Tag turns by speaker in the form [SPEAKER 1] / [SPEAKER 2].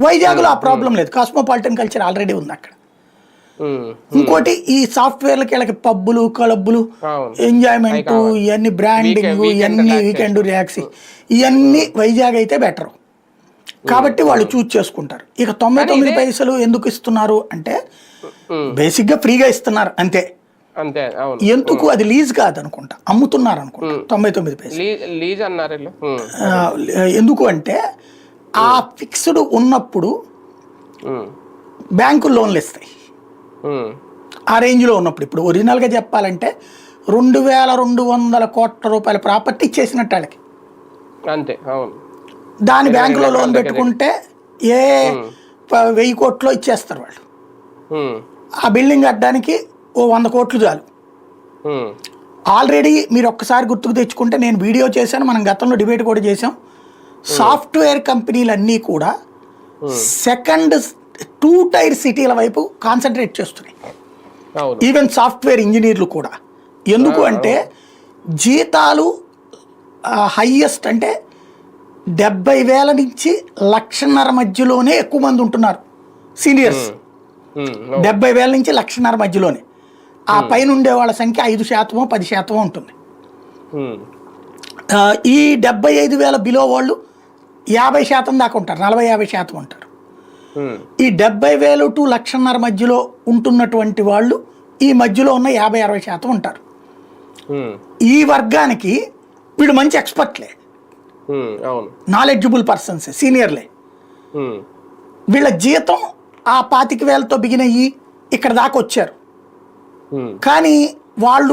[SPEAKER 1] వైజాగ్లో ఆ ప్రాబ్లం లేదు, కాస్మోపాలిటన్ కల్చర్ ఆల్రెడీ ఉంది అక్కడ. ఇంకోటి ఈ సాఫ్ట్వేర్లకి వీళ్ళకి పబ్బులు క్లబ్బులు ఎంజాయ్మెంట్ ఇవన్నీ బ్రాండింగ్ ఇవన్నీ వీకెండ్ రియాక్సి ఇవన్నీ వైజాగ్ అయితే బెటర్ కాబట్టి వాళ్ళు చూజ్ చేసుకుంటారు. ఇక 99 పైసలు ఎందుకు ఇస్తున్నారు అంటే బేసిక్గా ఫ్రీగా ఇస్తున్నారు అంతే. ఎందుకు అది లీజ్ కాదు అనుకుంటా, అమ్ముతున్నారు అనుకుంటా 99 పైసలు. ఎందుకు అంటే ఆ ఫిక్స్డ్ ఉన్నప్పుడు బ్యాంకులు లోన్లు ఇస్తాయి ఆ రేంజ్లో ఉన్నప్పుడు. ఇప్పుడు ఒరిజినల్గా చెప్పాలంటే 2200 కోట్ల రూపాయల ప్రాపర్టీ ఇచ్చేసినట్టు వాళ్ళకి
[SPEAKER 2] అంతే. అవును,
[SPEAKER 1] దాని బ్యాంకులో లోన్ పెట్టుకుంటే 1000 కోట్లో ఇచ్చేస్తారు వాళ్ళు. ఆ బిల్డింగ్ కట్టడానికి 100 కోట్లు చాలు. ఆల్రెడీ మీరు ఒక్కసారి గుర్తుకు తెచ్చుకుంటే నేను వీడియో చేశాను, మనం గతంలో డిబేట్ కూడా చేసాం. సాఫ్ట్వేర్ కంపెనీలన్నీ కూడా సెకండ్ 2 టైర్ సిటీల వైపు కాన్సన్ట్రేట్ చేస్తున్నాయి, ఈవెన్ సాఫ్ట్వేర్ ఇంజనీర్లు కూడా. ఎందుకు అంటే జీతాలు హైయెస్ట్ అంటే 70,000 నుంచి 1,50,000 మధ్యలోనే ఎక్కువ మంది ఉంటున్నారు సీనియర్స్. 70,000 నుంచి 1,50,000 మధ్యలోనే. ఆ పైన ఉండే వాళ్ళ సంఖ్య 5% 10% ఉంటుంది. ఈ 75,000 బిలో వాళ్ళు 50% దాకా ఉంటారు, 40-50% ఉంటారు. ఈ 70,000 to 1,50,000 మధ్యలో ఉంటున్నటువంటి వాళ్ళు ఈ మధ్యలో ఉన్న 50-60% ఉంటారు. ఈ వర్గానికి వీళ్ళు మంచి ఎక్స్పర్ట్లే, నాలెడ్జబుల్ పర్సన్స్, సీనియర్లే. వీళ్ళ జీతం ఆ 25,000తో బిగిన్ అయ్యి ఇక్కడ దాకా వచ్చారు. కానీ వాళ్ళు